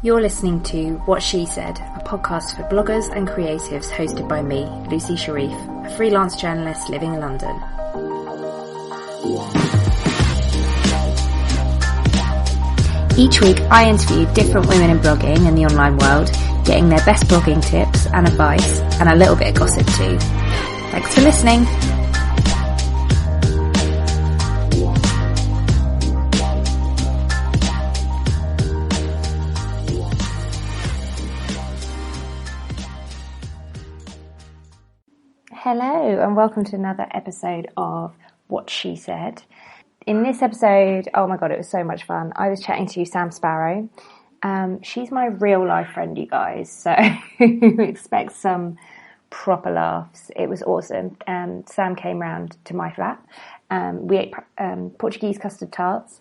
You're listening to What She Said, a podcast for bloggers and creatives hosted by me, Lucy Sharif, a freelance journalist living in London. Each week I interview different women in blogging and the online world, getting their best blogging tips and advice, and a little bit of gossip too. Thanks for listening. Hello and welcome to another episode of What She Said. In this episode, oh my god, it was so much fun. I was chatting to Sam Sparrow. She's my real life friend, you guys, so expect some proper laughs. It was awesome. Sam came round to my flat. We ate Portuguese custard tarts,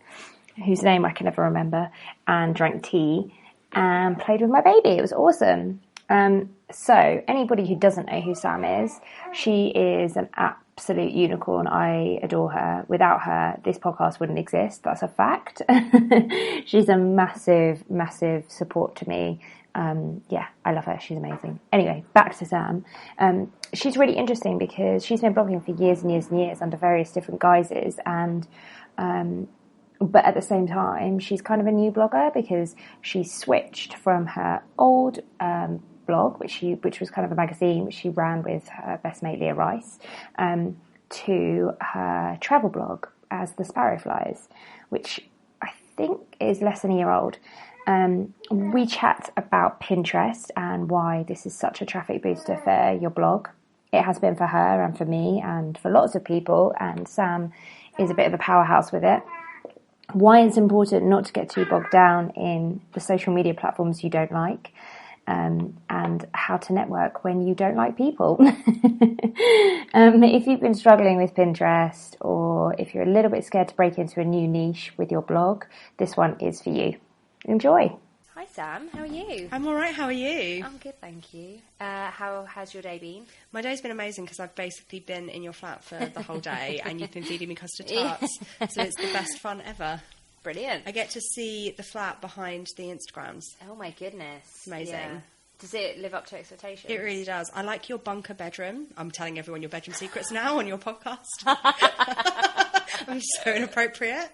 whose name I can never remember, and drank tea and played with my baby. It was awesome. So anybody who doesn't know who Sam is, she is an absolute unicorn. I adore her. Without her, this podcast wouldn't exist. That's a fact. She's a massive, massive support to me. Yeah, I love her. She's amazing. Anyway, back to Sam. She's really interesting because she's been blogging for years and years and years under various different guises, and but at the same time, she's kind of a new blogger because she switched from her old blog, which was kind of a magazine which she ran with her best mate Lea Rice, to her travel blog, As The Sparrow Flies, which I think is less than a year old. We chat about Pinterest and why this is such a traffic booster for your blog. It has been for her and for me and for lots of people, and Sam is a bit of a powerhouse with it. Why it's important not to get too bogged down in the social media platforms you don't like, and how to network when you don't like people. If you've been struggling with Pinterest, or if you're a little bit scared to break into a new niche with your blog, this one is for you. Enjoy. Hi Sam, how are you? I'm alright, how are you? I'm good, thank you. How's your day been? My day's been amazing because I've basically been in your flat for the whole day and you've been feeding me custard tarts, so it's the best fun ever. Brilliant. I get to see the flat behind the Instagrams. Oh my goodness. It's amazing. Yeah. Does it live up to expectations? It really does. I like your bunker bedroom. I'm telling everyone your bedroom secrets now on your podcast. I'm so inappropriate.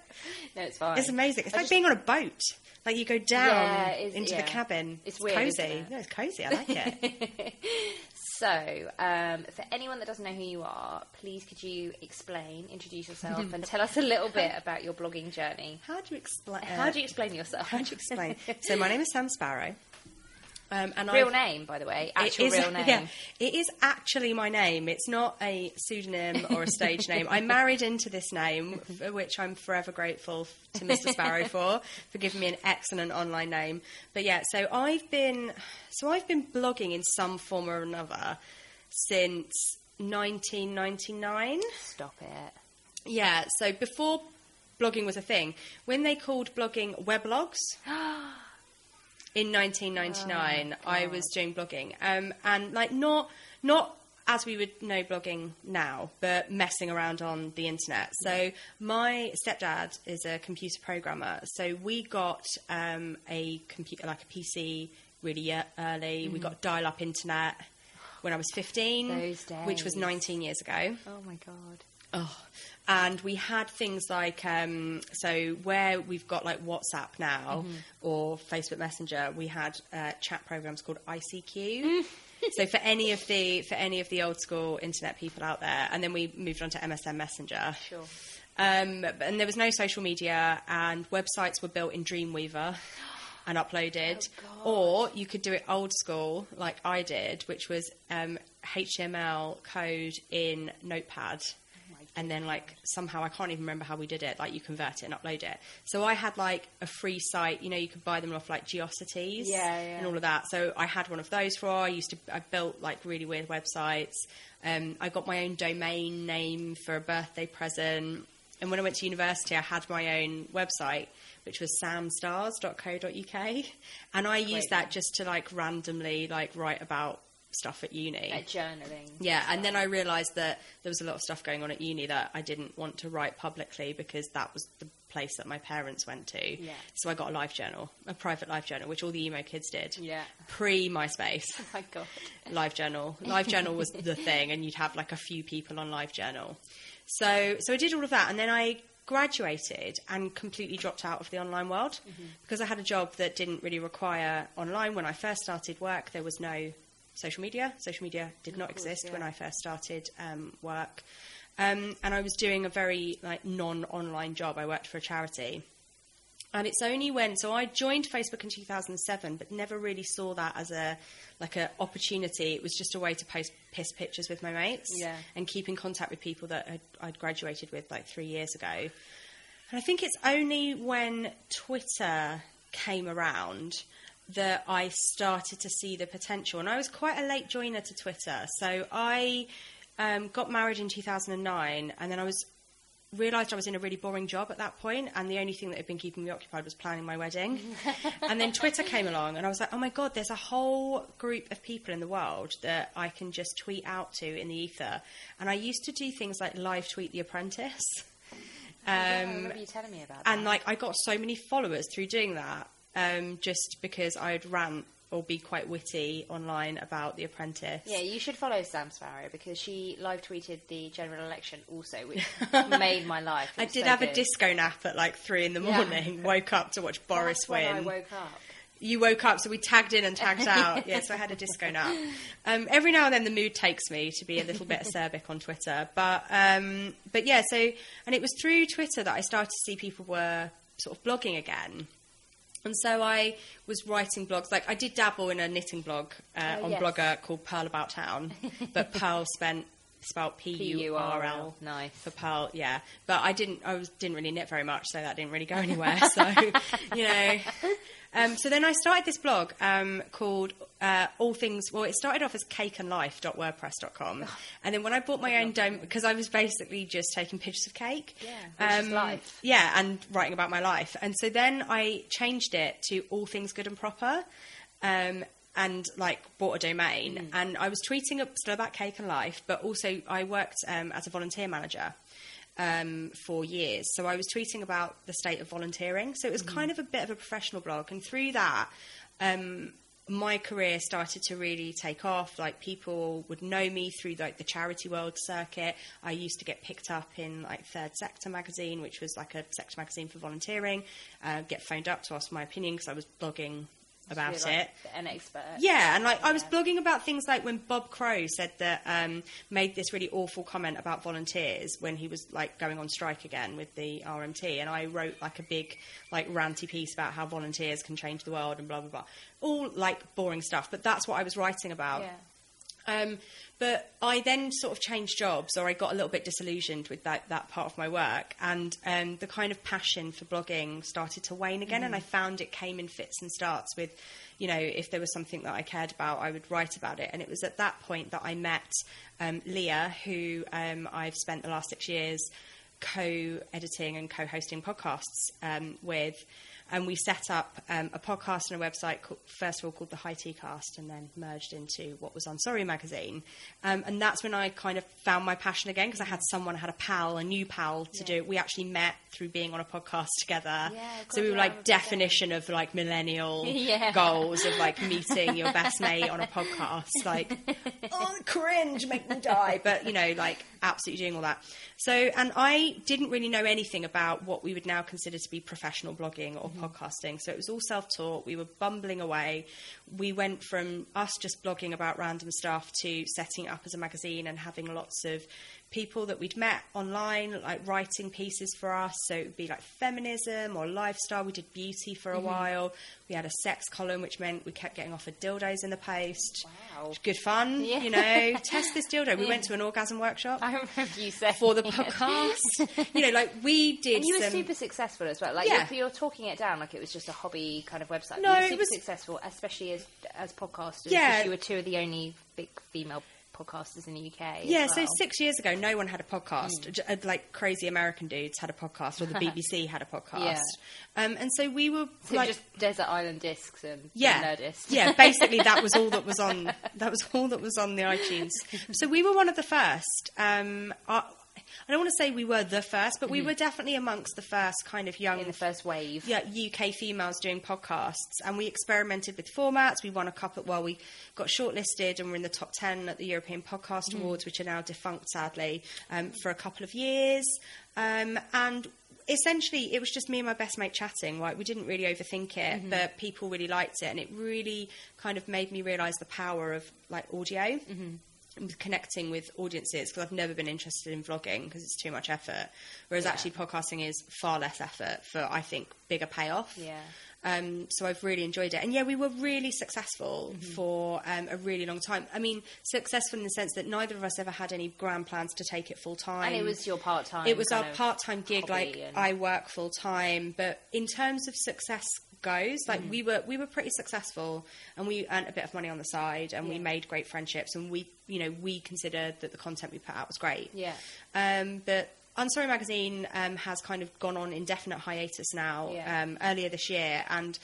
No, it's fine. It's amazing. It's like being on a boat. Like you go down into the cabin. It's weird, cozy. Isn't it? No, it's cozy. I like it. So, for anyone that doesn't know who you are, please could you introduce yourself and tell us a little bit about your blogging journey. How do you explain yourself? How do you explain? So my name is Sam Sparrow. And real name, by the way. Actual real name. Yeah, it is actually my name. It's not a pseudonym or a stage name. I married into this name, for which I'm forever grateful to Mr. Sparrow for giving me an excellent online name. But yeah, so I've been blogging in some form or another since 1999. Stop it. Yeah, so before blogging was a thing, when they called blogging weblogs. In 1999, I was doing blogging, and like not as we would know blogging now, but messing around on the internet. So my stepdad is a computer programmer, so we got a computer, like a PC, really early. Mm-hmm. We got dial-up internet when I was 15, Those days. Which was 19 years ago. Oh my god. Oh, and we had things like, so where we've got like WhatsApp now or Facebook Messenger, we had chat programs called ICQ. So for any of the old school internet people out there, and then we moved on to MSN Messenger. Sure. And there was no social media, and websites were built in Dreamweaver and uploaded. Or you could do it old school, like I did, which was HTML code in Notepad. And then, like, somehow, I can't even remember how we did it, like, you convert it and upload it. So I had, like, a free site, you know, you could buy them off, like, GeoCities and all of that. So I had one of those I built, like, really weird websites. I got my own domain name for a birthday present. And when I went to university, I had my own website, which was samstars.co.uk. And I used that just to, like, randomly, like, write about stuff at uni. Like journaling. Yeah, and then I realised that there was a lot of stuff going on at uni that I didn't want to write publicly because that was the place that my parents went to. Yeah. So I got a live journal, a private live journal, which all the emo kids did. Yeah. Pre-MySpace. Oh my God. Live journal. Live journal was the thing, and you'd have like a few people on live journal. So I did all of that, and then I graduated and completely dropped out of the online world because I had a job that didn't really require online. When I first started work, there was no social media. Social media did not exist when I first started work. And I was doing a very like non-online job. I worked for a charity. And it's only so I joined Facebook in 2007, but never really saw that as a opportunity. It was just a way to post piss pictures with my mates and keep in contact with people that I'd graduated with like 3 years ago. And I think it's only when Twitter came around that I started to see the potential. And I was quite a late joiner to Twitter. So I got married in 2009, and then I realised I was in a really boring job at that point, and the only thing that had been keeping me occupied was planning my wedding. And then Twitter came along, and I was like, oh my God, there's a whole group of people in the world that I can just tweet out to in the ether. And I used to do things like live tweet The Apprentice. I remember you telling me about that. And like I got so many followers through doing that, just because I'd rant or be quite witty online about The Apprentice. Yeah, you should follow Sam Sparrow because she live tweeted the general election also, which made my life. I did have a disco nap at like 3 in the morning. Woke up to watch Boris win. When I woke up. You woke up, so we tagged in and tagged out. Yeah, so I had a disco nap. Every now and then the mood takes me to be a little bit acerbic on Twitter. But yeah, and it was through Twitter that I started to see people were sort of blogging again. And so I was writing blogs. Like I did dabble in a knitting blog on Blogger called Pearl About Town, but Pearl spelled P-U-R-L. Nice. For Pearl, yeah. But I didn't really knit very much, so that didn't really go anywhere. So, you know. So then I started this blog called All Things... Well, it started off as cakeandlife.wordpress.com. And then when I bought my own domain... Because I was basically just taking pictures of cake. Yeah, which is life. Yeah, and writing about my life. And so then I changed it to All Things Good and Proper. And like bought a domain. And I was tweeting still about cake and life, but also I worked as a volunteer manager for years. So I was tweeting about the state of volunteering. So it was kind of a bit of a professional blog. And through that, my career started to really take off. Like people would know me through like the charity world circuit. I used to get picked up in like Third Sector magazine, which was like a sector magazine for volunteering. Get phoned up to ask my opinion because I was blogging about it. An expert. Yeah, and like I was blogging about things like when Bob Crow said that made this really awful comment about volunteers when he was like going on strike again with the RMT, and I wrote like a big like ranty piece about how volunteers can change the world and blah blah blah. All like boring stuff, but that's what I was writing about. Yeah. But I then sort of changed jobs, or I got a little bit disillusioned with that part of my work, and the kind of passion for blogging started to wane again, and I found it came in fits and starts with, you know, if there was something that I cared about, I would write about it. And it was at that point that I met Lea, who I've spent the last 6 years co-editing and co-hosting podcasts with. And we set up a podcast and a website, first of all called the High Tea Cast, and then merged into what was Unsorry Magazine. And that's when I kind of found my passion again, because I had a new pal to do it. We actually met through being on a podcast together. Yeah, so we were like definition of like millennial goals of like meeting your best mate on a podcast. Like, oh, cringe, make me die. But, you know, like absolutely doing all that. So, and I didn't really know anything about what we would now consider to be professional blogging or podcasting. So it was all self-taught. We were bumbling away. We went from us just blogging about random stuff to setting it up as a magazine and having lots of people that we'd met online, like writing pieces for us. So it would be like feminism or lifestyle. We did beauty for a while. We had a sex column, which meant we kept getting offered dildos in the post. Wow. Good fun, you know. Test this dildo. We went to an orgasm workshop. I remember you saying for the podcast. You know, like we did. And you were super successful as well. Like you're talking it down like it was just a hobby kind of website. No, you were super it was successful, especially as podcasters. Yeah, you were two of the only big female podcasters in the UK. Yeah, so 6 years ago, no one had a podcast. Like crazy American dudes had a podcast, or the BBC had a podcast. Yeah. And so we were like just Desert Island Discs and Nerdist. Yeah, basically that was all that was on. That was all that was on the iTunes. So we were one of the first. I don't want to say we were the first, but we were definitely amongst the first kind of young... In the first wave. Yeah, UK females doing podcasts. And we experimented with formats. We won a couple... Well, we got shortlisted and were in the top 10 at the European Podcast Awards, which are now defunct, sadly, for a couple of years. And essentially, it was just me and my best mate chatting. Like, we didn't really overthink it, but people really liked it. And it really kind of made me realise the power of, like, audio. And connecting with audiences, because I've never been interested in vlogging because it's too much effort, whereas actually podcasting is far less effort for, I think, bigger payoff. So I've really enjoyed it, and we were really successful for a really long time. I mean, successful in the sense that neither of us ever had any grand plans to take it full time, and it was your part-time. It was our part-time gig. Like, I work full time, but in terms of success goes, like, we were pretty successful, and we earned a bit of money on the side, and we made great friendships, and we considered that the content we put out was great. But Unsorry Magazine has kind of gone on indefinite hiatus now, earlier this year, and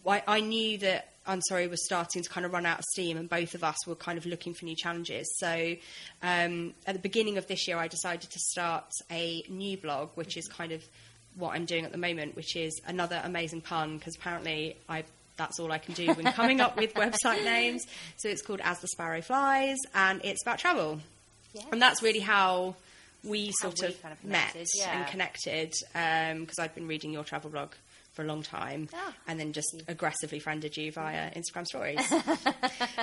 I knew that Unsorry was starting to kind of run out of steam, and both of us were kind of looking for new challenges. So at the beginning of this year, I decided to start a new blog, which is kind of what I'm doing at the moment, which is another amazing pun, because apparently that's all I can do when coming up with website names. So it's called As The Sparrow Flies, and it's about travel. And that's really how we sort of kind of met and connected, because I'd been reading your travel blog for a long time, and then just aggressively friended you via Instagram stories.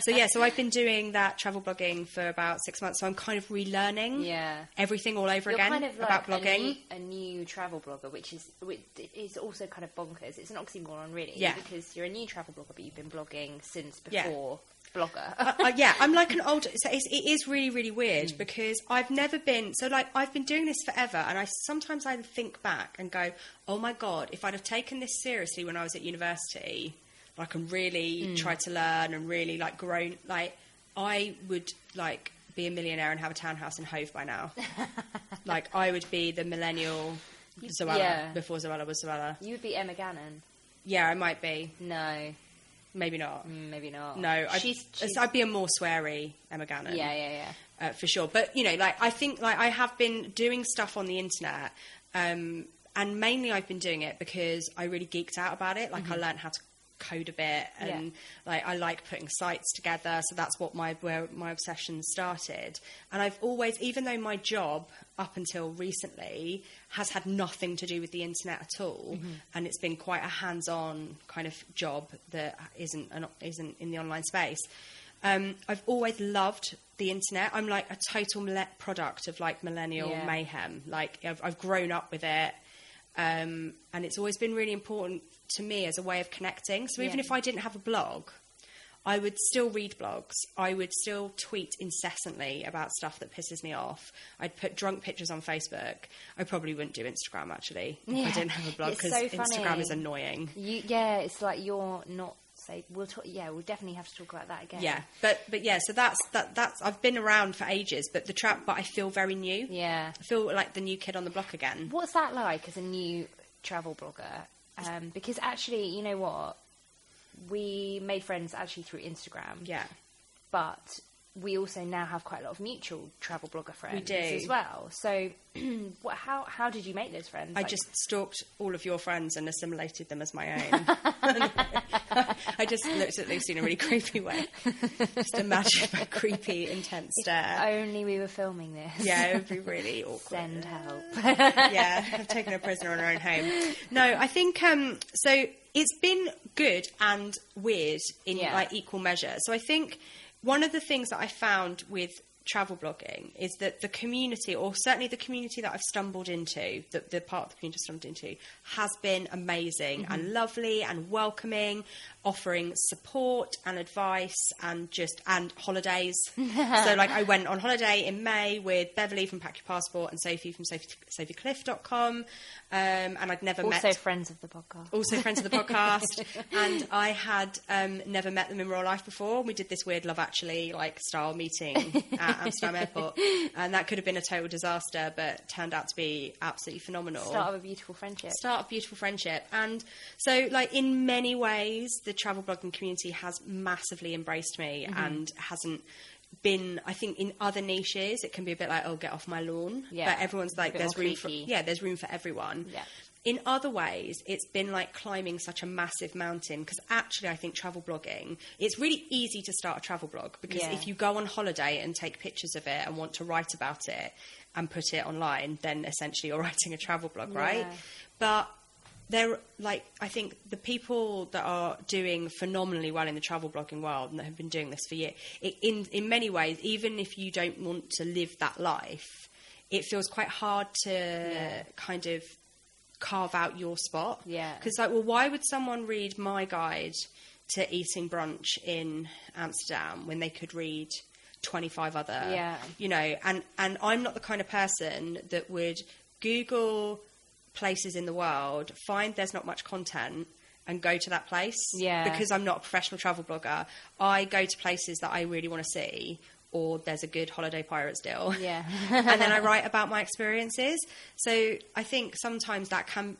So I've been doing that travel blogging for about 6 months, so I'm kind of relearning everything all over again kind of like about blogging. A new travel blogger, which is also kind of bonkers. It's an oxymoron, really, because you're a new travel blogger, but you've been blogging since before blogger. I'm like an old... So it is really, really weird, because I've never been... So, like, I've been doing this forever, and sometimes I think back and go, oh my God, if I'd have taken this seriously when I was at university, like, and really tried to learn and really, like, grown... Like, I would, like, be a millionaire and have a townhouse in Hove by now. Like, I would be the millennial Zoella before Zoella was Zoella. You would be Emma Gannon. Yeah, I might be. No. Maybe not. Maybe not. No, I'd be a more sweary Emma Gannon. Yeah. For sure. But, like, I think, like, I have been doing stuff on the internet, and mainly I've been doing it because I really geeked out about it. Like, I learned how to code a bit, and like, I like putting sites together, so that's where my obsession started. And I've always, even though my job up until recently has had nothing to do with the internet at all, and it's been quite a hands-on kind of job that isn't in the online space, I've always loved the internet. I'm like a total product of, like, millennial mayhem. Like, I've grown up with it, and it's always been really important to me as a way of connecting. So even if I didn't have a blog, I would still read blogs. I would still tweet incessantly about stuff that pisses me off. I'd put drunk pictures on Facebook. I probably wouldn't do Instagram, actually, if I didn't have a blog, because Instagram is annoying. It's like you're not... We'll definitely have to talk about that again. Yeah, but so that's I've been around for ages, but but I feel very new. Yeah, I feel like the new kid on the block again. What's that like as a new travel blogger? Because actually, you know what, we made friends actually through Instagram. Yeah, but we also now have quite a lot of mutual travel blogger friends. We do as well. So, how did you make those friends? I just stalked all of your friends and assimilated them as my own. I just looked at Lucy in a really creepy way. Just imagine a creepy, intense stare. If only we were filming this. Yeah, it would be really awkward. Send help. Yeah, I've taken a prisoner in her own home. No, I think so. It's been good and weird in like equal measure. So I think one of the things that I found with travel blogging is that the community, or certainly the community that I've stumbled into, the part of the community I've stumbled into, has been amazing and lovely and welcoming, offering support and advice and holidays. So, like, I went on holiday in May with Beverly from Pack Your Passport and Sophie from SophieCliff.com, and I'd never met... Also friends of the podcast. And I had never met them in real life before. We did this weird Love Actually, like, style meeting at Amsterdam Airport, and that could have been a total disaster, but turned out to be absolutely phenomenal. Start of a beautiful friendship. And so, like, in many ways, the travel blogging community has massively embraced me and hasn't been, I think, in other niches, it can be a bit like, oh, get off my lawn. Yeah. But everyone's like, there's room for everyone. Yeah. In other ways, it's been like climbing such a massive mountain, because actually I think travel blogging, it's really easy to start a travel blog, because if you go on holiday and take pictures of it and want to write about it and put it online, then essentially you're writing a travel blog, right? But they're like, I think the people that are doing phenomenally well in the travel blogging world and that have been doing this for years, in many ways, even if you don't want to live that life, it feels quite hard to kind of carve out your spot. Yeah. Because like, well, why would someone read my guide to eating brunch in Amsterdam when they could read 25 other, you know, and I'm not the kind of person that would Google places in the world, find there's not much content, and go to that place. Yeah. Because I'm not a professional travel blogger. I go to places that I really want to see, or there's a good holiday pirates deal. Yeah. And then I write about my experiences. So I think sometimes that can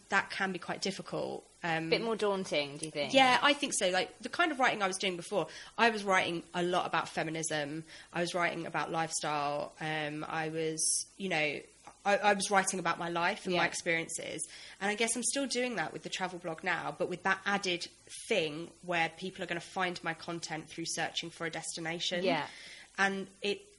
be quite difficult. A bit more daunting, do you think? Yeah, I think so. Like the kind of writing I was doing before, I was writing a lot about feminism. I was writing about lifestyle. I was, you know, I was writing about my life and my experiences. And I guess I'm still doing that with the travel blog now, but with that added thing where people are going to find my content through searching for a destination. Yeah. And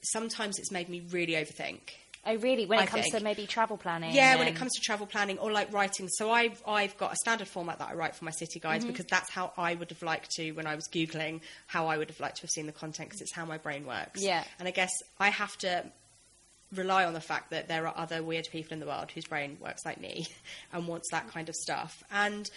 sometimes it's made me really overthink. Oh, really? When it comes to maybe travel planning? Yeah, when it comes to travel planning or like writing. So I've got a standard format that I write for my city guides because that's how I would have liked to, when I was Googling, how I would have liked to have seen the content, because it's how my brain works. Yeah. And I guess I have to rely on the fact that there are other weird people in the world whose brain works like me and wants that kind of stuff. And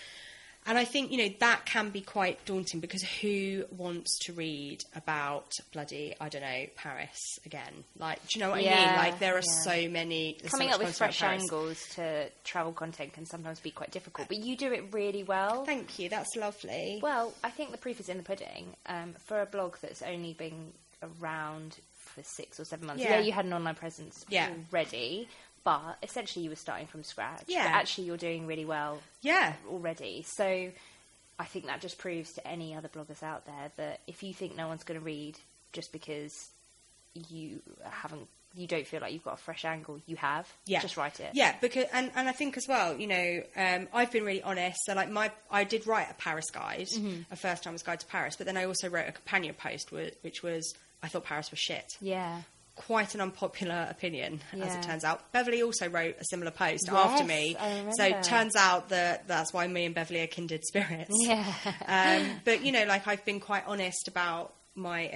I think, you know, that can be quite daunting, because who wants to read about bloody, I don't know, Paris again? Like, do you know what I mean? Like, there are so many... Coming up with fresh angles to travel content can sometimes be quite difficult, but you do it really well. Thank you, that's lovely. Well, I think the proof is in the pudding. For a blog that's only been around for 6 or 7 months, you had an online presence already, but essentially you were starting from scratch. Yeah. But actually you're doing really well already. So I think that just proves to any other bloggers out there that if you think no one's going to read just because you don't feel like you've got a fresh angle, you have. Yeah. Just write it. Yeah, because and I think as well, you know, I've been really honest. So like I did write a Paris guide, a first timer's guide to Paris, but then I also wrote a companion post which was, I thought Paris was shit. Yeah. Quite an unpopular opinion, as it turns out. Beverly also wrote a similar post after me. So it turns out that's why me and Beverly are kindred spirits. Yeah. But, you know, like, I've been quite honest about my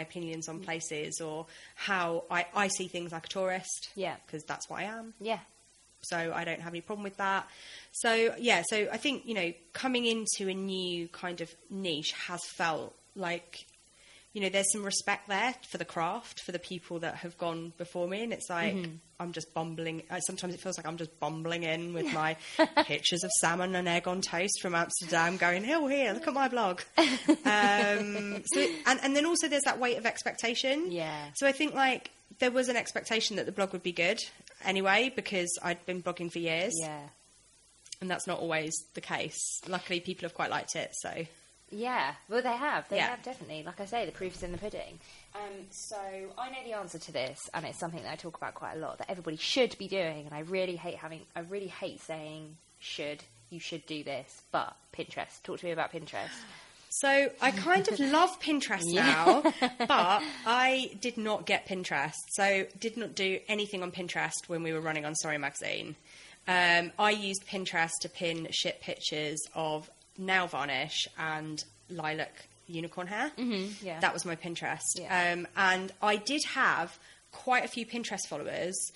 opinions on places, or how I see things like a tourist. Yeah. Because that's what I am. Yeah. So I don't have any problem with that. So, yeah, so I think, you know, coming into a new kind of niche has felt like, you know, there's some respect there for the craft, for the people that have gone before me. And it's like, I'm just bumbling. Sometimes it feels like I'm just bumbling in with my pictures of salmon and egg on toast from Amsterdam going, oh, here, look at my blog. And then also there's that weight of expectation. Yeah. So I think, like, there was an expectation that the blog would be good anyway, because I'd been blogging for years. Yeah. And that's not always the case. Luckily, people have quite liked it, so... Yeah, well, they have. They have, definitely. Like I say, the proof is in the pudding. So I know the answer to this, and it's something that I talk about quite a lot, that everybody should be doing, and I really hate saying should, you should do this, but Pinterest. Talk to me about Pinterest. So I kind of love Pinterest now, but I did not get Pinterest. So did not do anything on Pinterest when we were running Unsorry Magazine. I used Pinterest to pin shit pictures of nail varnish and lilac unicorn hair. Yeah. That was my Pinterest. Yeah. And I did have quite a few Pinterest followers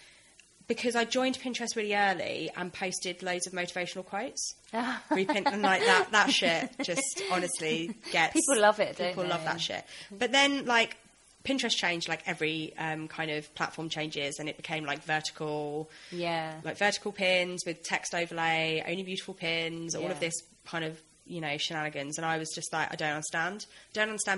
because I joined Pinterest really early and posted loads of motivational quotes. And like that shit just honestly gets... People love it, don't they? People love that shit. But then, like, Pinterest changed, like every kind of platform changes, and it became like vertical pins with text overlay, only beautiful pins, all of this kind of, shenanigans. And I was just like, I don't understand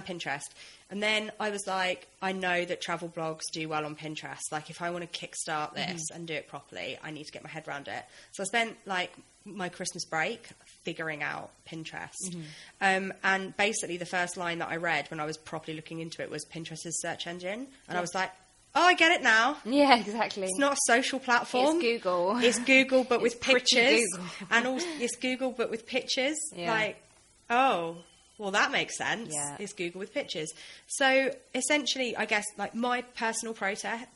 Pinterest. And then I was like, I know that travel blogs do well on Pinterest. Like, if I want to kickstart this and do it properly, I need to get my head around it. So I spent like my Christmas break figuring out Pinterest. And basically the first line that I read when I was properly looking into it was Pinterest's search engine. And I was like, oh, I get it now. Yeah, exactly. It's not a social platform. It's Google. It's Google, but with pictures. Google. And also, it's Google, but with pictures. Yeah. Like, oh, well, that makes sense. Yeah. It's Google with pictures. So essentially, I guess, like, my personal process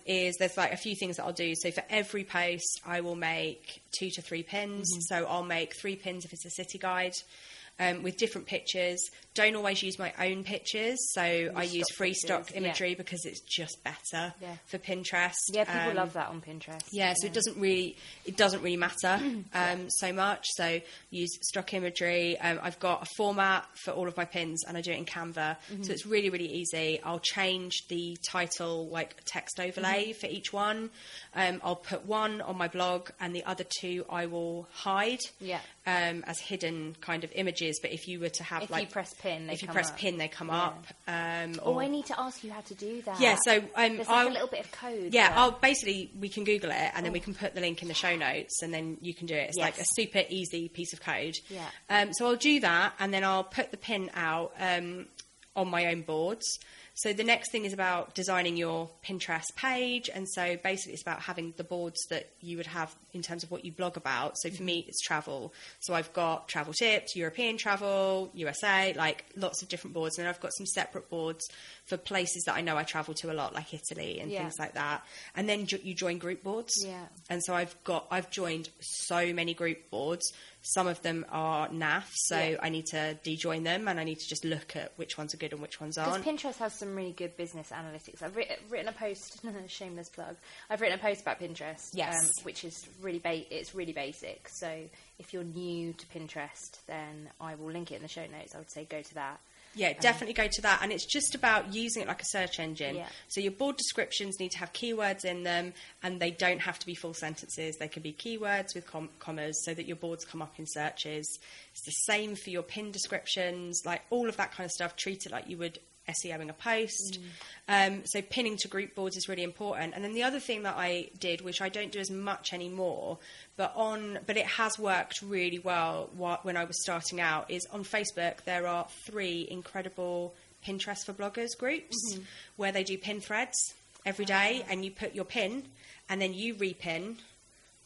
is there's like a few things that I'll do. So for every post, I will make 2 to 3 pins. So I'll make 3 pins if it's a city guide. With different pictures. Don't always use my own pictures, so I use free stock imagery because it's just better for Pinterest. Yeah, people love that on Pinterest. Yeah, so it doesn't really matter so much. So use stock imagery. I've got a format for all of my pins, and I do it in Canva, so it's really, really easy. I'll change the title, like text overlay for each one. I'll put one on my blog, and the other 2 I will hide as hidden kind of images. But if you were to have, if you press pin, they come up. I need to ask you how to do that. Yeah, so there's like a little bit of code. Yeah, we can Google it, and then we can put the link in the show notes, and then you can do it. It's like a super easy piece of code. Yeah. So I'll do that, and then I'll put the pin out on my own boards. So the next thing is about designing your Pinterest page. And so basically it's about having the boards that you would have in terms of what you blog about. So for me, it's travel. So I've got travel tips, European travel, USA, like lots of different boards. And then I've got some separate boards for places that I know I travel to a lot, like Italy and things like that. And then you join group boards. Yeah. And so I've joined so many group boards. Some of them are naff, so I need to de-join them, and I need to just look at which ones are good and which ones aren't. Because Pinterest has some really good business analytics. I've written a post, shameless plug. I've written a post about Pinterest, which is really basic. So if you're new to Pinterest, then I will link it in the show notes. I would say go to that. Yeah, definitely go to that. And it's just about using it like a search engine. Yeah. So your board descriptions need to have keywords in them, and they don't have to be full sentences. They can be keywords with commas so that your boards come up in searches. It's the same for your pin descriptions, like all of that kind of stuff. Treat it like you would SEOing a post. So pinning to group boards is really important. And then the other thing that I did, which I don't do as much anymore, but it has worked really well when I was starting out, is on Facebook there are 3 incredible Pinterest for bloggers groups where they do pin threads every day, and you put your pin and then you repin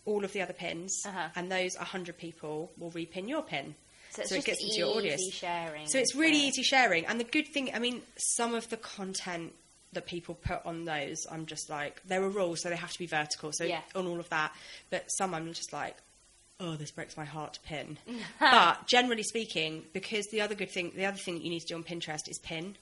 all of the other pins, and those 100 people will repin your pin. So it gets into your audience. Sharing. So it's really easy sharing. And the good thing, I mean, some of the content that people put on those, I'm just like, there are rules, so they have to be vertical. So on all of that. But some I'm just like, oh, this breaks my heart to pin. But generally speaking, because the other thing that you need to do on Pinterest is pin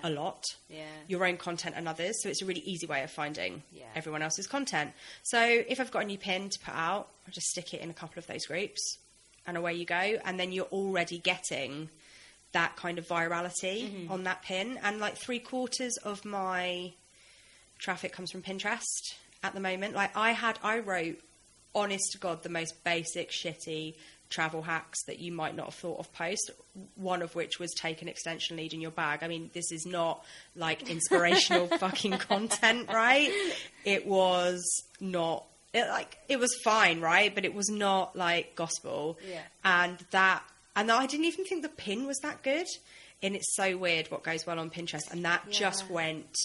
a lot. Yeah. Your own content and others. So it's a really easy way of finding everyone else's content. So if I've got a new pin to put out, I'll just stick it in a couple of those groups. And away you go. And then you're already getting that kind of virality on that pin. And like 3/4 of my traffic comes from Pinterest at the moment. Like I wrote, honest to God, the most basic, shitty travel hacks that you might not have thought of post. One of which was take an extension lead in your bag. I mean, this is not like inspirational fucking content, right? It was not. It was fine, right? But it was not like gospel. Yeah. And I didn't even think the pin was that good. And it's so weird what goes well on Pinterest. And that just went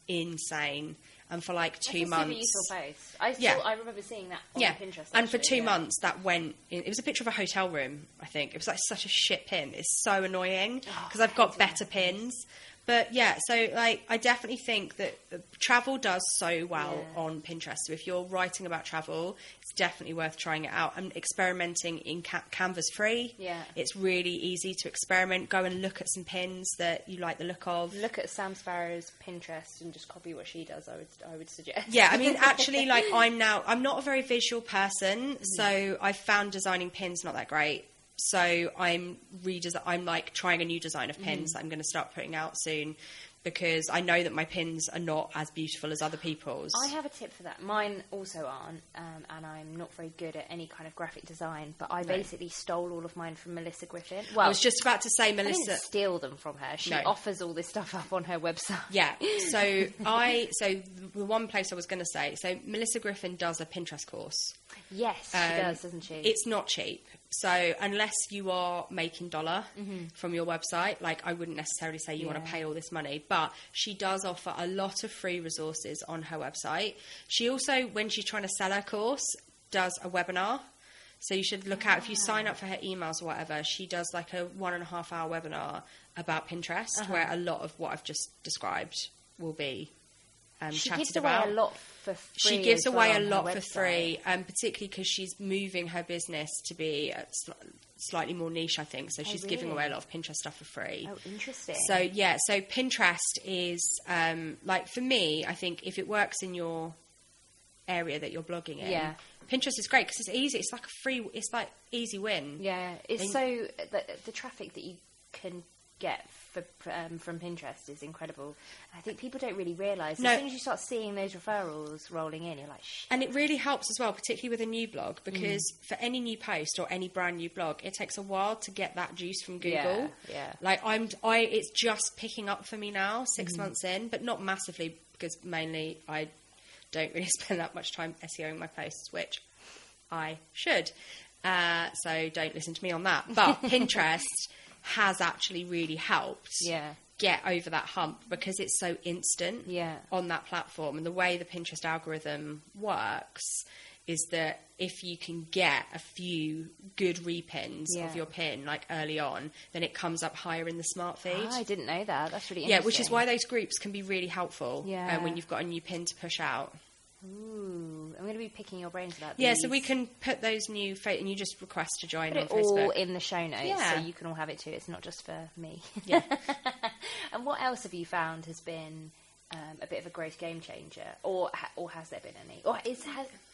insane. And for like 2 months. Super useful post. I remember seeing that on Pinterest. Actually. And for 2 months that went it was a picture of a hotel room, I think. It was like such a shit pin. It's so annoying because I've got better pins. But yeah, so like I definitely think that travel does so well on Pinterest. So if you're writing about travel, it's definitely worth trying it out. And experimenting in Canva's free. Yeah, it's really easy to experiment. Go and look at some pins that you like the look of. Look at Sam Sparrow's Pinterest and just copy what she does. I would suggest. Yeah, I mean, actually, like I'm not a very visual person, so I found designing pins not that great. So I'm like trying a new design of pins that I'm going to start putting out soon. because I know that my pins are not as beautiful as other people's. I have a tip for that. Mine also aren't, and I'm not very good at any kind of graphic design, but I basically stole all of mine from Melissa Griffin. Well, I was just about to say, Melissa... I didn't steal them from her. She offers all this stuff up on her website. Yeah, so the one place I was going to say, so Melissa Griffin does a Pinterest course. Yes, she does, doesn't she? It's not cheap. So unless you are making dollar from your website, like I wouldn't necessarily say you want to pay all this money, but she does offer a lot of free resources on her website. She also, when she's trying to sell her course, does a webinar. So you should look out, if you sign up for her emails or whatever, she does like a 1.5 hour webinar about Pinterest, where a lot of what I've just described will be she chatted gives about. away a lot for free. She gives away a lot for free, particularly because she's moving her business to be slightly more niche, I think. So she's giving away a lot of Pinterest stuff for free. Oh, interesting. So yeah, so Pinterest is like, for me, I think if it works in your area that you're blogging in, Pinterest is great because it's easy. It's like it's like easy win. Yeah, it's so the traffic that you can get from Pinterest is incredible. I think people don't really realise. As soon as you start seeing those referrals rolling in, you're like, shit. And it really helps as well, particularly with a new blog, because for any new post or any brand new blog, it takes a while to get that juice from Google. Yeah. Like it's just picking up for me now, 6 months in, but not massively, because mainly I don't really spend that much time SEOing my posts, which I should. So don't listen to me on that. But Pinterest has actually really helped get over that hump, because it's so instant on that platform. And the way the Pinterest algorithm works is that if you can get a few good repins of your pin, like early on, then it comes up higher in the smart feed. Oh, I didn't know that. That's really interesting. Yeah, which is why those groups can be really helpful when you've got a new pin to push out. Ooh, I'm going to be picking your brains about these. Yeah, so we can put those new... and you just request to join on Facebook. Put it all in the show notes, so you can all have it too. It's not just for me. Yeah. And what else have you found has been a bit of a growth game changer? Or has there been any?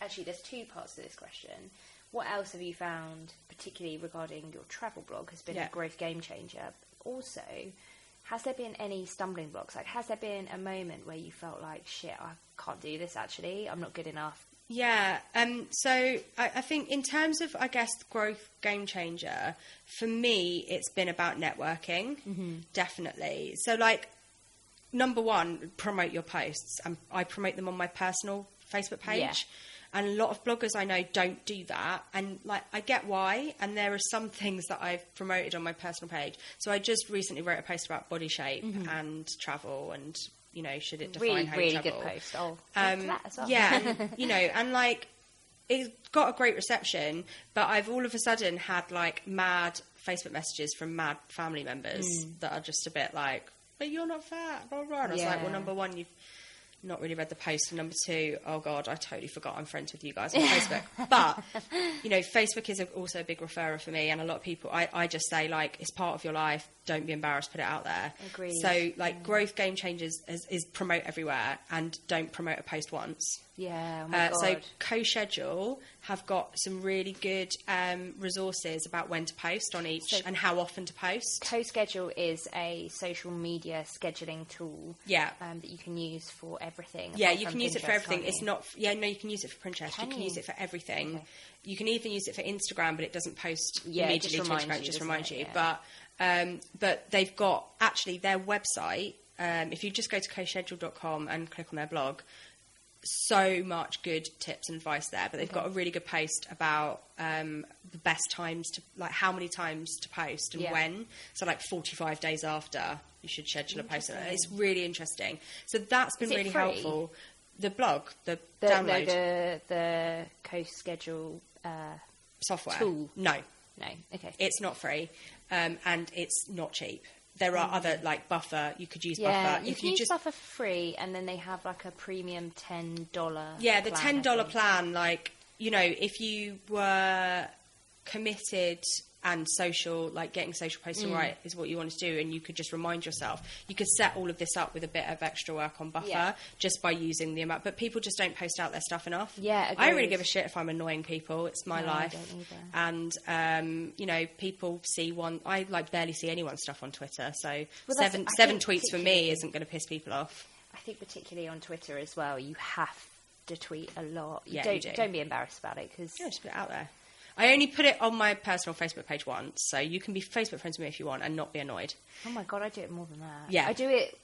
Actually, there's two parts to this question. What else have you found, particularly regarding your travel blog, has been a growth game changer? Also, has there been any stumbling blocks? Like, has there been a moment where you felt like, shit, I can't do this actually, I'm not good enough? Yeah, so I think in terms of, I guess, growth game changer, for me, it's been about networking, definitely. So, like, number one, promote your posts. I promote them on my personal Facebook page. Yeah. And a lot of bloggers I know don't do that. And, like, I get why. And there are some things that I've promoted on my personal page. So I just recently wrote a post about body shape and travel and, you know, should it define how you travel. Really good post. Oh, that as well. Yeah, and, you know, and, like, it's got a great reception. But I've all of a sudden had, like, mad Facebook messages from mad family members that are just a bit like, but you're not fat, blah, blah. And I was like, well, number one, you've not really read the post, and number two, oh god, I totally forgot I'm friends with you guys on Facebook. But, you know, Facebook is also a big referrer for me, and a lot of people, I just say, like, it's part of your life, don't be embarrassed, put it out there. Agreed. So, like, growth game changers is promote everywhere, and don't promote a post once. Yeah, oh my God. So CoSchedule have got some really good resources about when to post on each and how often to post. CoSchedule is a social media scheduling tool that you can use for everything. Yeah, you can use it for everything. It's not... Yeah, no, you can use it for Pinterest. You can use it for everything. Okay. You can even use it for Instagram, but it doesn't post immediately to Instagram. It just reminds you. Yeah. But they've got... Actually, their website, if you just go to CoSchedule.com and click on their blog, so much good tips and advice there. But they've got a really good post about the best times to... Like, how many times to post and when. So, like, 45 days after... You should schedule a post. It's really interesting. So that's been really helpful. The blog, the download. No, the CoSchedule software. Tool. No. Okay. It's not free, and it's not cheap. There are other, like, Buffer. You could use Buffer. You can use Buffer free, and then they have, like, a premium $10 Yeah, the $10 plan, like, you know, if you were committed and social, like getting social posting right is what you want to do, and you could just remind yourself. You could set all of this up with a bit of extra work on buffer just by using the amount, but people just don't post out their stuff enough. Yeah, agreed. I don't really give a shit if I'm annoying people. It's my life. I don't either. And you know, people see I like barely see anyone's stuff on Twitter, so seven tweets for me isn't going to piss people off. I think particularly on Twitter as well, you have to tweet a lot. You Don't be embarrassed about it, because just put it out there. I only put it on my personal Facebook page once, so you can be Facebook friends with me if you want and not be annoyed. Oh my God, I do it more than that. Yeah. I do it...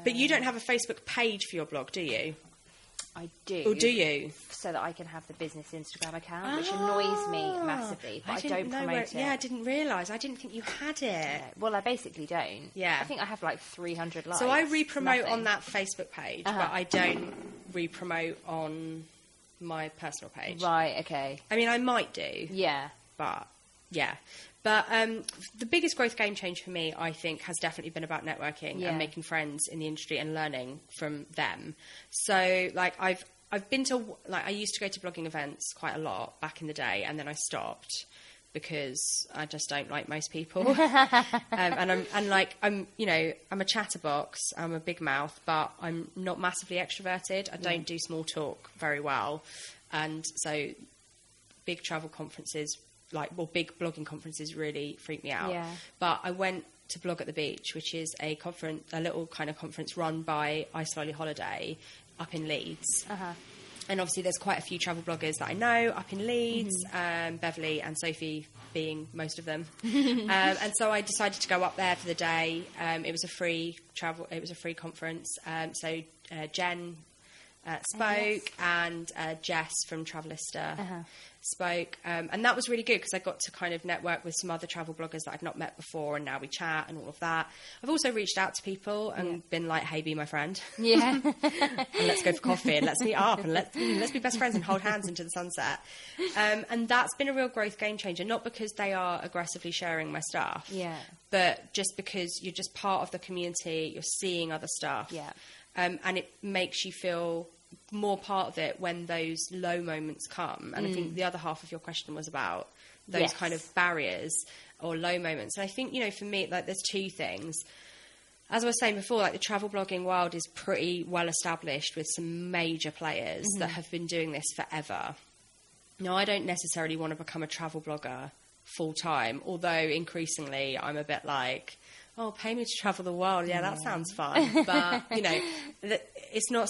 But you don't have a Facebook page for your blog, do you? I do. Or do you? So that I can have the business Instagram account, which annoys me massively, but I don't promote it. Yeah, I didn't realise. I didn't think you had it. Yeah. Well, I basically don't. Yeah. I think I have like 300 likes. So I re-promote on that Facebook page, but I don't re-promote on my personal page. Right, okay. I mean, I might do. Yeah. But, yeah. But the biggest growth game change for me, I think, has definitely been about networking and making friends in the industry and learning from them. So, like, I've been to, like, I used to go to blogging events quite a lot back in the day, and then I stopped because I just don't like most people. I'm a chatterbox, I'm a big mouth, but I'm not massively extroverted. I don't do small talk very well. And so big travel conferences, big blogging conferences really freak me out. Yeah. But I went to Blog at the Beach, which is a little kind of conference run by IceLolly Holiday up in Leeds. And obviously there's quite a few travel bloggers that I know up in Leeds, Beverly and Sophie being most of them. And so I decided to go up there for the day. It was a free conference. So Jen spoke, and Jess from Travelista spoke, and that was really good because I got to kind of network with some other travel bloggers that I'd not met before, and now we chat and all of that. I've also reached out to people and been like, hey, be my friend. Yeah. And let's go for coffee and let's meet up and let's be best friends and hold hands into the sunset. And that's been a real growth game changer, not because they are aggressively sharing my stuff, but just because you're just part of the community, you're seeing other stuff. Yeah. And it makes you feel more part of it when those low moments come. And I think the other half of your question was about those kind of barriers or low moments. And I think, for me, like, there's two things. As I was saying before, like, the travel blogging world is pretty well established with some major players that have been doing this forever. Now, I don't necessarily want to become a travel blogger full time, although increasingly I'm a bit like, oh, pay me to travel the world. Yeah, that sounds fun. But, it's not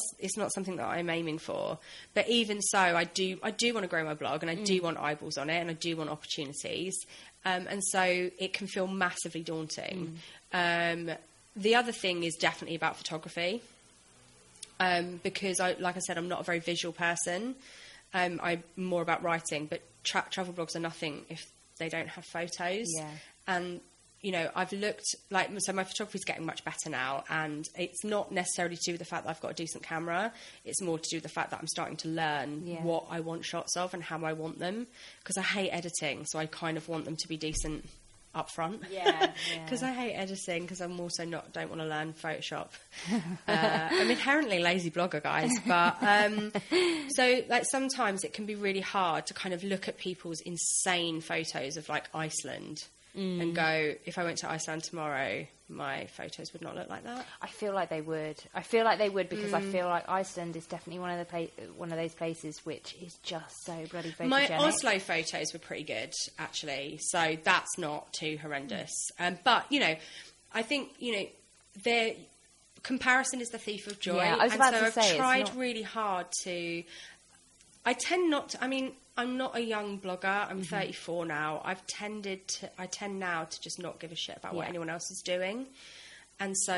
something that I'm aiming for. But even so, I do want to grow my blog, and I do want eyeballs on it, and I do want opportunities. And so it can feel massively daunting. The other thing is definitely about photography. Because like I said, I'm not a very visual person. I'm more about writing, but travel blogs are nothing if they don't have photos. Yeah. And I've looked, so my photography is getting much better now, and it's not necessarily to do with the fact that I've got a decent camera. It's more to do with the fact that I'm starting to learn what I want shots of and how I want them, because I hate editing, so I kind of want them to be decent up front. Yeah. Because I hate editing, because I'm also don't want to learn Photoshop. I'm inherently lazy blogger, guys, but so sometimes it can be really hard to kind of look at people's insane photos of Iceland. And go, if I went to Iceland tomorrow, my photos would not look like that. I feel like they would. Because I feel like Iceland is definitely one of those places which is just so bloody photogenic. My Oslo photos were pretty good, actually, so that's not too horrendous. But I think their comparison is the thief of joy. Yeah, I was about to say, I've tried really hard to. I tend not to. I mean, I'm not a young blogger. I'm 34 now. I tend now to just not give a shit about what anyone else is doing. And so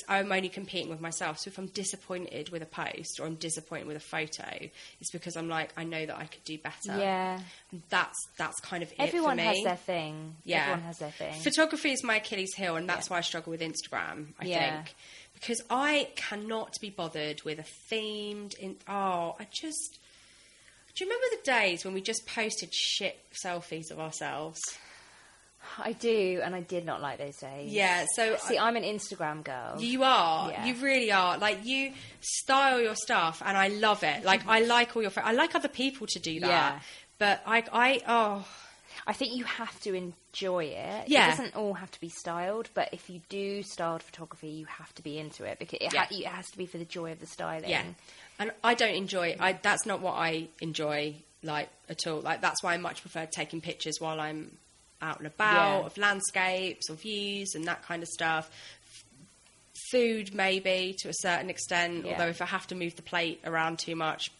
I'm only competing with myself. So if I'm disappointed with a post or I'm disappointed with a photo, it's because I'm like, I know that I could do better. Yeah. That's kind of Everyone it for me. Has their thing. Yeah. Everyone has their thing. Photography is my Achilles heel, and that's why I struggle with Instagram, I think. Because I cannot be bothered with a themed... Do you remember the days when we just posted shit selfies of ourselves? I do, and I did not like those days. Yeah, so... See, I'm an Instagram girl. You are. Yeah. You really are. You style your stuff, and I love it. I like all your... I like other people to do that. Yeah. But I think you have to enjoy it. Yeah. It doesn't all have to be styled, but if you do styled photography, you have to be into it because it has to be for the joy of the styling. Yeah. And I don't enjoy... that's not what I enjoy, like, at all. Like, that's why I much prefer taking pictures while I'm out and about, of landscapes or views and that kind of stuff. Food, maybe, to a certain extent, although if I have to move the plate around too much...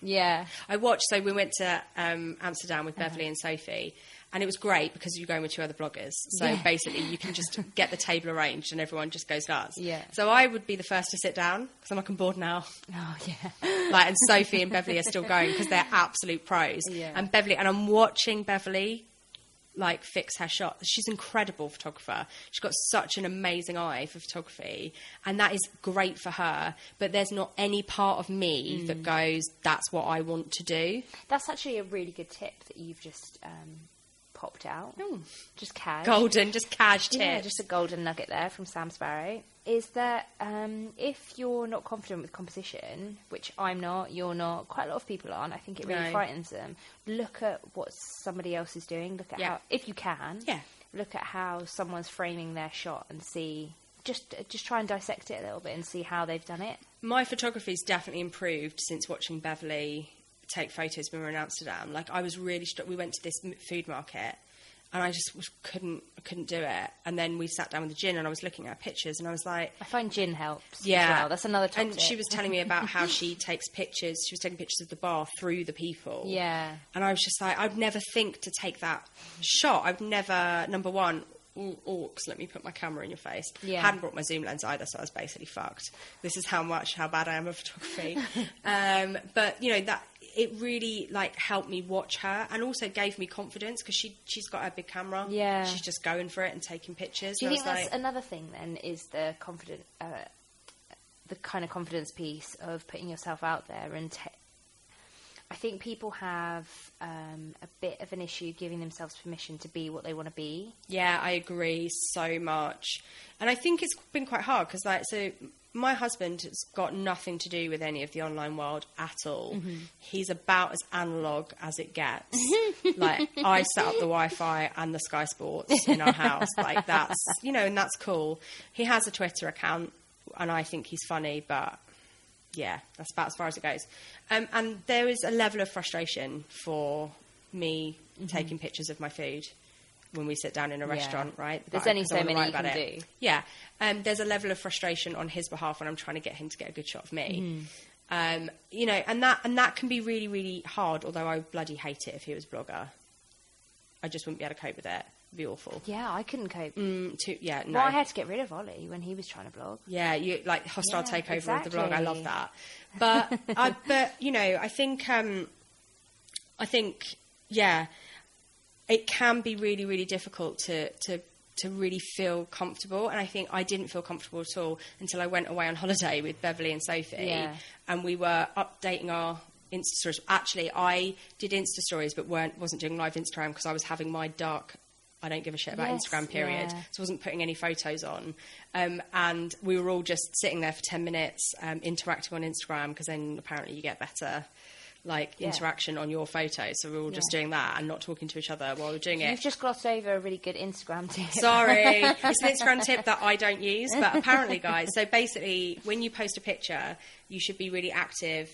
Yeah. So we went to Amsterdam with Beverly and Sophie, and it was great because you're going with 2 other bloggers. So basically you can just get the table arranged and everyone just goes nuts. Yeah. So I would be the first to sit down because I'm like, I'm bored now. Oh, yeah. Like, and Sophie and Beverly are still going because they're absolute pros. Yeah. And I'm watching Beverly, like, fix her shot. She's an incredible photographer. She's got such an amazing eye for photography, and that is great for her, but there's not any part of me that goes, that's what I want to do. That's actually a really good tip that you've just popped out. Just cash. Golden, just cash tip. Yeah, just a golden nugget there from Sam Sparrow. Is that if you're not confident with composition, which I'm not, you're not, quite a lot of people aren't, I think it really frightens them. Look at what somebody else is doing. Look at how, if you can, look at how someone's framing their shot and see, just try and dissect it a little bit and see how they've done it. My photography's definitely improved since watching Beverly take photos when we were in Amsterdam. Like, I was really we went to this food market, and I just couldn't do it. And then we sat down with the gin, and I was looking at pictures, and I was like... I find gin helps. Yeah. As well. That's another top And tip. she was telling me about how she takes pictures. She was taking pictures of the bar through the people. Yeah. And I was just like, I'd never think to take that shot. I've never, number one... Orcs, let me put my camera in your face. Yeah. Hadn't brought my zoom lens either, so I was basically fucked. This is how bad I am at photography. But, you know, that it really, like, helped me watch her, and also gave me confidence because she's got her big camera. Yeah. She's just going for it and taking pictures. Do you think that's another thing then, is the kind of confidence piece of putting yourself out there? And I think people have a bit of an issue giving themselves permission to be what they want to be. Yeah, I agree so much. And I think it's been quite hard because, like, so my husband has got nothing to do with any of the online world at all. Mm-hmm. He's about as analog as it gets. Like, I set up the Wi-Fi and the Sky Sports in our house. Like, that's, you know, and that's cool. He has a Twitter account, and I think he's funny, but... yeah, that's about as far as it goes. And there is a level of frustration for me taking pictures of my food when we sit down in a restaurant, right? There's only so many you can do. Yeah. There's a level of frustration on his behalf when I'm trying to get him to get a good shot of me. You know, and that can be really, really hard, although I bloody hate it if he was a blogger. I just wouldn't be able to cope with it. It'd be awful. Yeah, I couldn't cope. No. Well, I had to get rid of Ollie when he was trying to blog. Yeah, you like hostile takeover of the blog. I love that. But you know, I think yeah, it can be really, really difficult to really feel comfortable. And I think I didn't feel comfortable at all until I went away on holiday with Beverly and Sophie, and we were updating our Insta stories. Actually, I did Insta stories, but wasn't doing live Instagram because I was having my dark, I don't give a shit about Instagram period. So I wasn't putting any photos on. And we were all just sitting there for 10 minutes, interacting on Instagram, because then apparently you get better interaction on your photos. So we were all just doing that and not talking to each other while we were doing it. You've just glossed over a really good Instagram tip. Sorry. It's an Instagram tip that I don't use, but apparently, guys, so basically when you post a picture, you should be really active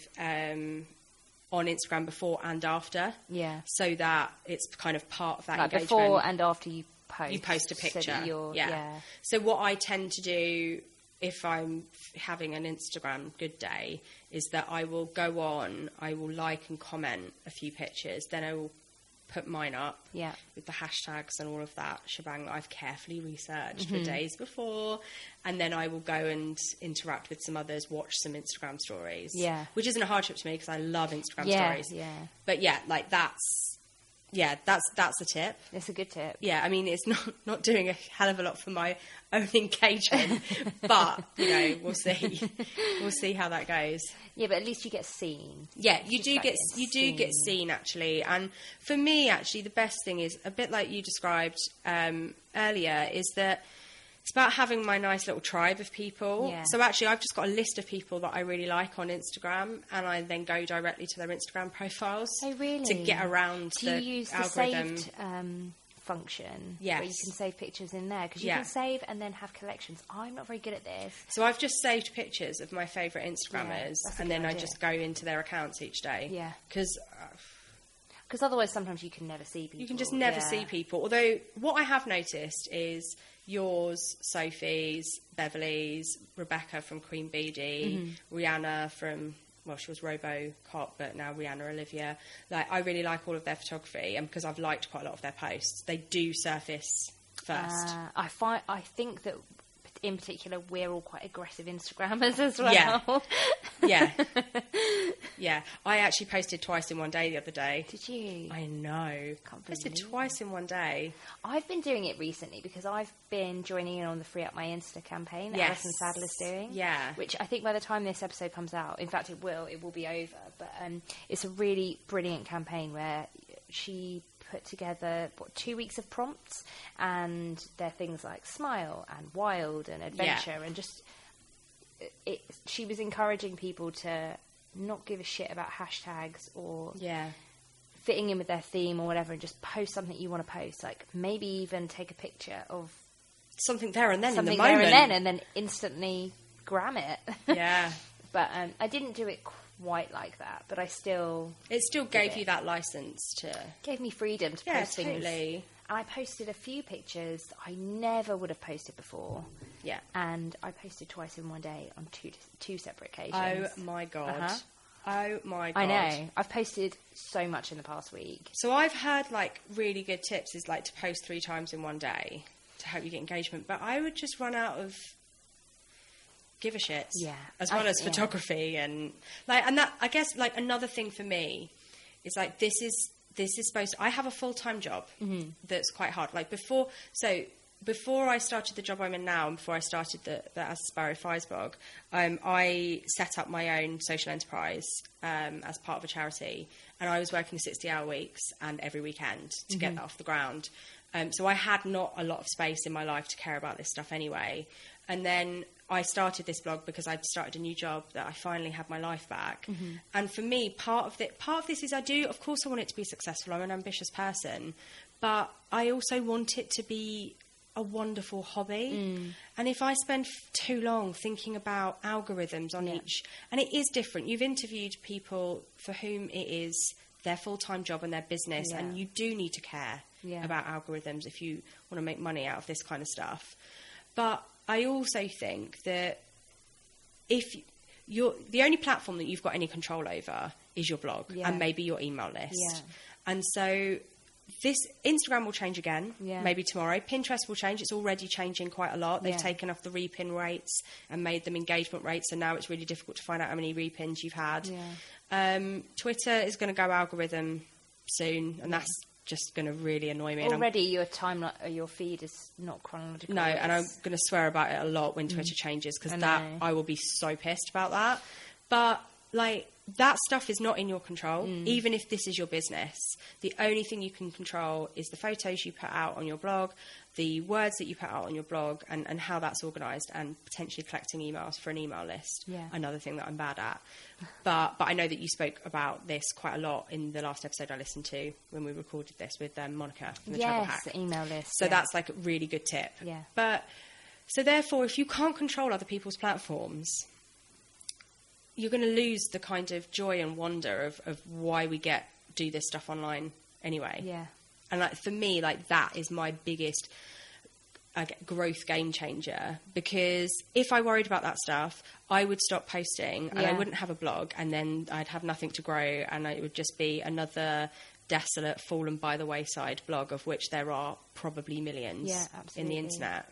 on Instagram before and after. Yeah. So that it's kind of part of that engagement. Before and after you post. You post a picture. So So what I tend to do if I'm having an Instagram good day is that I will go on, I will like and comment a few pictures, then I will put mine up with the hashtags and all of that shebang that I've carefully researched for days before, and then I will go and interact with some others, watch some Instagram stories, which isn't a hardship to me because I love Instagram stories. But that's a tip. It's a good tip. Yeah, I mean, it's not doing a hell of a lot for my own engagement, but, you know, we'll see. We'll see how that goes. Yeah, but at least you get seen. Yeah, you do get seen, actually. And for me, actually, the best thing is, a bit like you described earlier, is that It's about having my nice little tribe of people. Yeah. So actually, I've just got a list of people that I really like on Instagram, and I then go directly to their Instagram profiles. Oh, really? To get around the algorithm. Do you use the saved function? Yes. Where you can save pictures in there? Because you can save and then have collections. I'm not very good at this. So I've just saved pictures of my favourite Instagrammers, and then I just go into their accounts each day. Yeah. Because otherwise sometimes you can never see people. You can just never see people. Although what I have noticed is yours, Sophie's, Beverly's, Rebecca from Queen Beadie, Rihanna from, well, she was RoboCop, but now Rihanna Olivia. Like, I really like all of their photography, and because I've liked quite a lot of their posts, they do surface first. I think that in particular we're all quite aggressive Instagrammers as well. Yeah. I actually posted twice in one day the other day. Did you? I know. Posted twice in one day. I've been doing it recently because I've been joining in on the Free Up My Insta campaign that Allison Sadler's doing. Yeah. Which I think by the time this episode comes out, in fact it will be over. But it's a really brilliant campaign where she put together 2 weeks of prompts, and they're things like smile and wild and adventure and just she was encouraging people to not give a shit about hashtags or fitting in with their theme or whatever, and just post something you want to post. Like, maybe even take a picture of something there and then something in the moment, and then instantly gram it. But I didn't do it quite like that, but it still gave you that license to... Gave me freedom to post things. Totally. And I posted a few pictures I never would have posted before. Yeah. And I posted twice in one day on two separate occasions. Oh, my God. Oh, my God. I know. I've posted so much in the past week. So I've heard, like, really good tips is, like, to post 3 times in one day to help you get engagement. But I would just run out of... give a shit, as well as photography and that. I guess, like, another thing for me is, like, this is supposed to, I have a full-time job that's quite hard. Like, before I started the job I'm in now, and before I started the As The Sparrow Flies blog, I set up my own social enterprise as part of a charity, and I was working 60-hour weeks and every weekend to get that off the ground. So I had not a lot of space in my life to care about this stuff anyway. And then I started this blog because I'd started a new job that I finally had my life back. And for me, part of this is of course I want it to be successful. I'm an ambitious person, but I also want it to be a wonderful hobby. And if I spend too long thinking about algorithms on each, and it is different. You've interviewed people for whom it is their full-time job and their business, and you do need to care about algorithms if you want to make money out of this kind of stuff. But I also think that if the only platform that you've got any control over is your blog and maybe your email list. And so this Instagram will change again, maybe tomorrow. Pinterest will change. It's already changing quite a lot. They've taken off the repin rates and made them engagement rates, and now it's really difficult to find out how many repins you've had. Twitter is going to go algorithm soon, and that's just going to really annoy me. Already your timeline, your feed is not chronological. No, and I'm going to swear about it a lot when Twitter changes, because I will be so pissed about that. But, like, that stuff is not in your control, even if this is your business. The only thing you can control is the photos you put out on your blog, the words that you put out on your blog, and how that's organised, and potentially collecting emails for an email list. Another thing that I'm bad at. But I know that you spoke about this quite a lot in the last episode I listened to when we recorded this with Monica from the Travel Hack. The email list. So that's, like, a really good tip. But so therefore, if you can't control other people's platforms, you're going to lose the kind of joy and wonder of why we do this stuff online anyway. And, like, for me, like, that is my biggest growth game changer, because if I worried about that stuff, I would stop posting and I wouldn't have a blog, and then I'd have nothing to grow, and it would just be another desolate, fallen by the wayside blog, of which there are probably millions in the internet.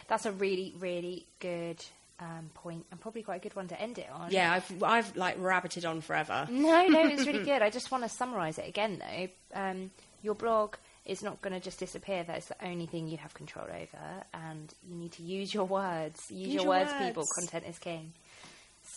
That's a really, really good point, and probably quite a good one to end it on. I've like rabbited on forever. No, it's really good. I just want to summarise it again, though. Your blog is not going to just disappear. That's the only thing you have control over, and you need to use your words. Use your words, people. Content is king.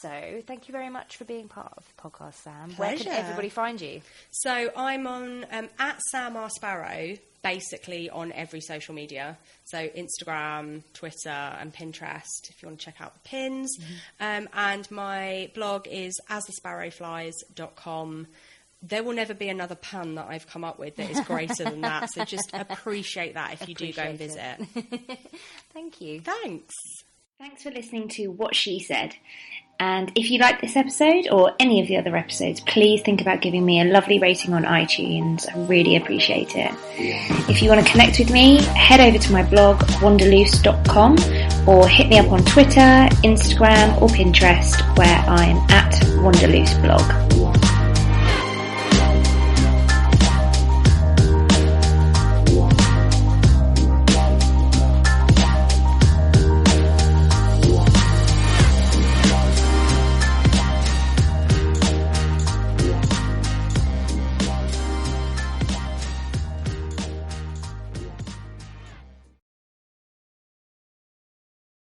So, thank you very much for being part of the podcast, Sam. Pleasure. Where can everybody find you? So, I'm on at Sam R. Sparrow, basically on every social media. So, Instagram, Twitter, and Pinterest, if you want to check out the pins. And my blog is asthesparrowflies.com. There will never be another pun that I've come up with that is greater than that. So, just appreciate that if you do go and visit. Thank you. Thanks. Thanks for listening to What She Said. And if you like this episode or any of the other episodes, please think about giving me a lovely rating on iTunes. I really appreciate it. If you want to connect with me, head over to my blog, wanderloose.com, or hit me up on Twitter, Instagram, or Pinterest, where I'm at wanderlooseblog.